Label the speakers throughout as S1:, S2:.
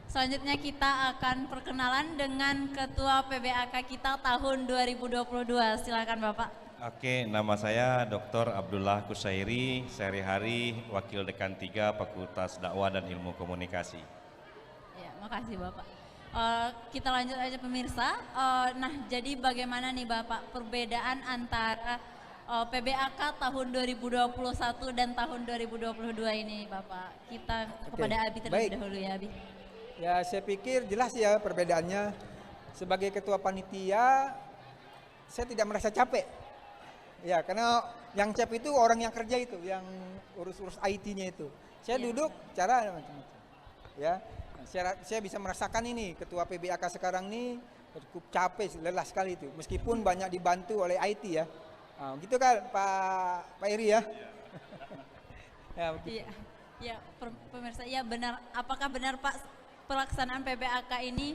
S1: Selanjutnya kita akan perkenalan dengan Ketua PBAK kita tahun 2022. Silakan Bapak.
S2: Oke, nama saya Dr. Abdullah Kusairi, sehari-hari Wakil Dekan 3 Fakultas Dakwah dan Ilmu Komunikasi.
S1: Ya, makasih Bapak. Kita lanjut aja pemirsa. Nah, jadi bagaimana nih Bapak perbedaan antara PBAK tahun 2021 dan tahun 2022 ini Bapak? Kita kepada Abi terlebih dahulu ya Abi.
S3: Ya, saya pikir jelas ya perbedaannya. Sebagai ketua panitia, saya tidak merasa capek. Ya, karena yang capek itu orang yang kerja itu, yang urus-urus IT-nya itu. Saya duduk, cara macam-macam. Ya, saya bisa merasakan ini ketua PBAK sekarang ini cukup capek, lelah sekali itu. Meskipun banyak dibantu oleh IT ya. Nah, gitu kan Pak Eri ya. Ya,
S1: iya, ya pemirsa, ya benar. Apakah benar Pak pelaksanaan PBAK ini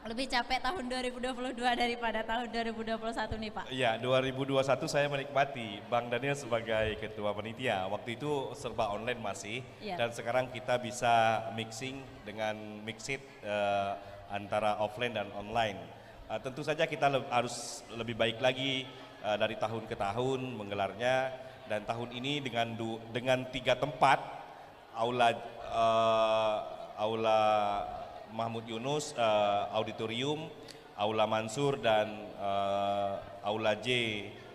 S1: lebih capek tahun 2022 daripada tahun 2021 nih Pak?
S2: Iya, 2021 saya menikmati Bang Daniel sebagai ketua panitia. Waktu itu serba online masih, dan sekarang kita bisa mixing dengan mixit antara offline dan online. Tentu saja kita harus lebih baik lagi dari tahun ke tahun menggelarnya, dan tahun ini dengan 3 tempat, aula Mahmud Yunus, auditorium, aula Mansur, dan aula J,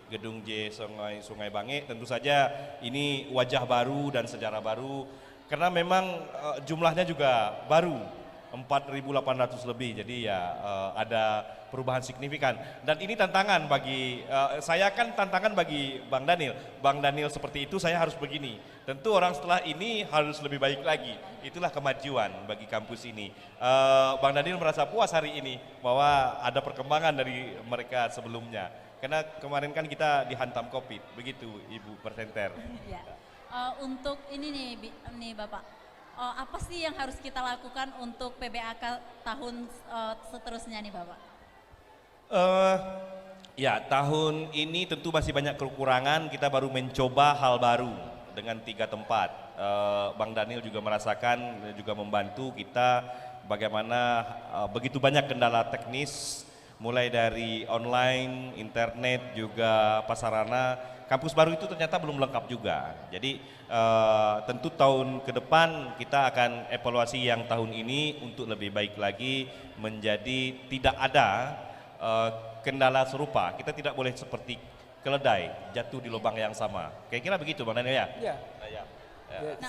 S2: gedung J Sungai Bange. Tentu saja ini wajah baru dan sejarah baru, karena memang jumlahnya juga baru, 4.800 lebih, jadi ya ada perubahan signifikan. Dan ini tantangan bagi saya, kan tantangan bagi Bang Daniel. Bang Daniel seperti itu, saya harus begini. Tentu orang setelah ini harus lebih baik lagi. Itulah kemajuan bagi kampus ini. Bang Daniel merasa puas hari ini bahwa ada perkembangan dari mereka sebelumnya. Karena kemarin kan kita dihantam COVID, begitu Ibu Presenter.
S1: Ya. Untuk ini nih Bapak, apa sih yang harus kita lakukan untuk PBAK tahun seterusnya nih Bapak?
S2: Ya, tahun ini tentu masih banyak kekurangan. Kita baru mencoba hal baru dengan 3 tempat. Bang Daniel juga merasakan, juga membantu kita bagaimana begitu banyak kendala teknis, mulai dari online, internet, juga prasarana. Kampus baru itu ternyata belum lengkap juga. Jadi tentu tahun ke depan kita akan evaluasi yang tahun ini untuk lebih baik lagi, menjadi tidak ada kendala serupa. Kita tidak boleh seperti keledai jatuh di lubang yang sama. Kira-kira begitu Bang Daniel ya?
S3: Ya.
S2: Ya.
S1: Nah,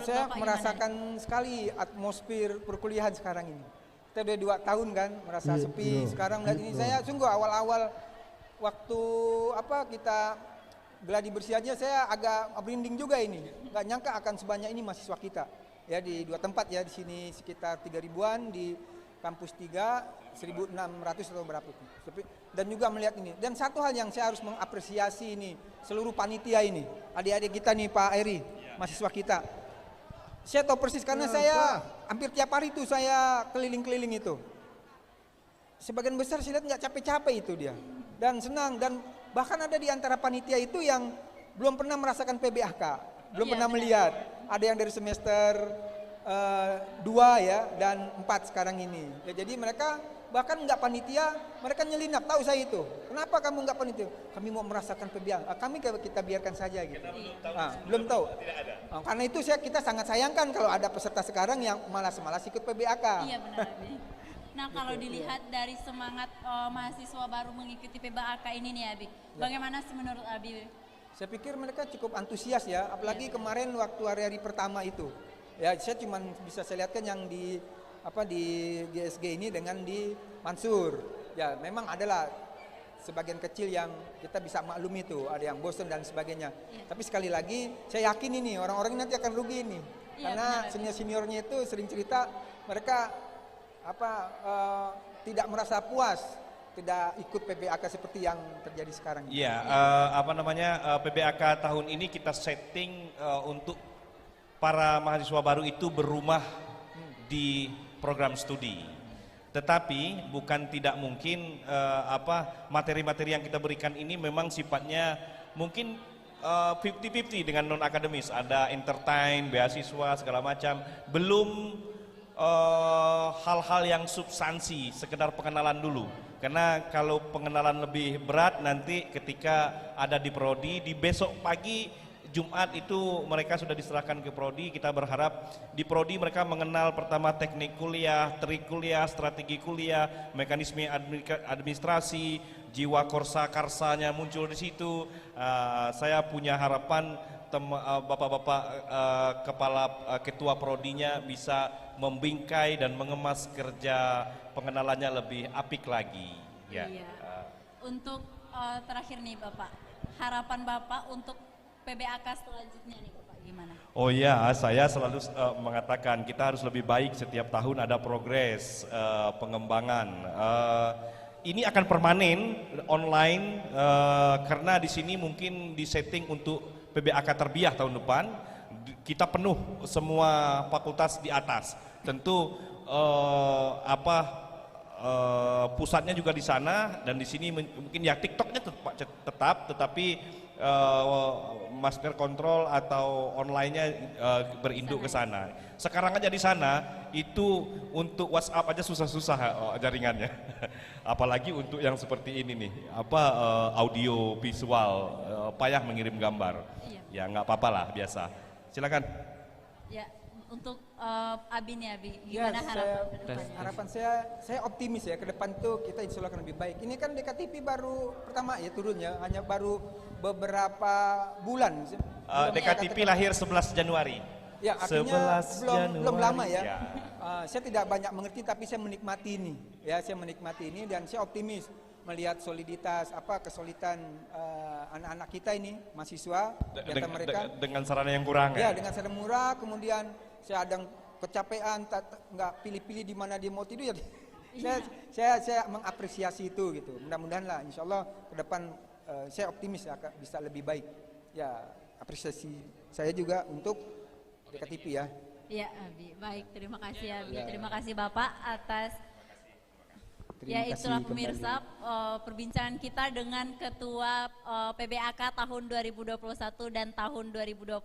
S3: Saya merasakan sekali atmosfer perkuliahan sekarang ini. Kita udah 2 tahun kan merasa sepi. Sekarang melihat ini, saya sungguh awal-awal waktu kita gladi bersih aja saya agak merinding juga ini. Nggak nyangka akan sebanyak ini mahasiswa kita. Ya, di 2 tempat ya, di sini sekitar 3 ribuan, di kampus 3 1.600 atau berapa itu. Dan juga melihat ini. Dan satu hal yang saya harus mengapresiasi ini, seluruh panitia ini, adik-adik kita nih Pak Eri, mahasiswa kita. Saya tahu persis karena saya hampir tiap hari itu saya keliling-keliling itu. Sebagian besar saya lihat nggak capek-capek itu dia. Dan senang, dan bahkan ada di antara panitia itu yang belum pernah merasakan PBAK, belum pernah melihat. Ada yang dari semester 2 ya, dan 4 sekarang ini. Ya, jadi mereka bahkan nggak panitia, mereka nyelinap, tahu saya itu. Kenapa kamu nggak panitia? Kami mau merasakan PBAK. Kami kita biarkan saja gitu. Belum tahu. Karena itu kita sangat sayangkan kalau ada peserta sekarang yang malas-malas ikut PBAK.
S1: Iya benar Abi. Nah kalau dilihat dari semangat mahasiswa baru mengikuti PBAK ini nih Abi, bagaimana sih menurut Abi?
S3: Saya pikir mereka cukup antusias ya, apalagi kemarin waktu hari-hari pertama itu. Ya, saya cuma bisa saya lihatkan yang di GSG ini dengan di Mansur. Ya, memang adalah sebagian kecil yang kita bisa maklum itu, ada yang bosan dan sebagainya. Tapi sekali lagi, saya yakin ini orang-orang nanti akan rugi ini. Karena senior-seniornya itu sering cerita mereka tidak merasa puas, tidak ikut PBAK seperti yang terjadi sekarang.
S2: Iya, PBAK tahun ini kita setting untuk para mahasiswa baru itu berumah di program studi. Tetapi bukan tidak mungkin materi-materi yang kita berikan ini memang sifatnya mungkin 50-50 dengan non-akademis. Ada entertain, beasiswa, segala macam. Belum hal-hal yang substansi, sekedar pengenalan dulu. Karena kalau pengenalan lebih berat nanti ketika ada di prodi, di besok pagi Jumat itu mereka sudah diserahkan ke prodi. Kita berharap di prodi mereka mengenal pertama teknik kuliah, trik kuliah, strategi kuliah, mekanisme administrasi, jiwa korsa-karsanya muncul di situ. Saya punya harapan bapak-bapak kepala ketua prodinya bisa membingkai dan mengemas kerja pengenalannya lebih apik lagi. Ya.
S1: Iya. Untuk terakhir nih Bapak, harapan Bapak untuk PBAK selanjutnya nih Bapak gimana?
S2: Oh ya, saya selalu mengatakan kita harus lebih baik, setiap tahun ada progres pengembangan. Ini akan permanen online karena di sini mungkin disetting untuk PBAK terbiah tahun depan. Kita penuh semua fakultas di atas. Tentu pusatnya juga di sana, dan di sini mungkin ya TikToknya tetap, tetapi master control atau online-nya berinduk ke sana. Sekarang aja di sana itu untuk WhatsApp aja susah-susah jaringannya. Apalagi untuk yang seperti ini nih, audio visual, payah mengirim gambar.
S1: Iya.
S2: Ya nggak apa-apa lah, biasa. Silakan.
S1: Ya, untuk Abi nih Abi,
S3: Ya,
S1: gimana
S3: harapan saya optimis ya, ke depan tuh kita insya Allah akan lebih baik. Ini kan DKTP baru pertama ya turunnya, hanya baru beberapa bulan.
S2: DKTP lahir 11 Januari.
S3: Ya, artinya
S2: 11
S3: belum lama ya.
S2: Ya.
S3: Saya tidak banyak mengerti, tapi saya menikmati ini. Ya, saya menikmati ini dan saya optimis melihat soliditas, kesolidan anak-anak kita ini, mahasiswa di antara mereka.
S2: Dengan sarana yang kurang
S3: Ya, dengan sarana murah, kemudian saya ada kecapean, nggak pilih-pilih di mana dia mau tidur ya. Saya mengapresiasi itu gitu. Mudah-mudahan lah, insya Allah ke depan saya optimis akan bisa lebih baik. Ya, apresiasi saya juga untuk DKTP ya.
S1: Ya Abi, baik, terima kasih Abi. Terima kasih Bapak atas
S3: Terima
S1: ya itulah
S3: kasih
S1: pemirsa perbincangan kita dengan Ketua PBAK tahun 2021 dan tahun 2022.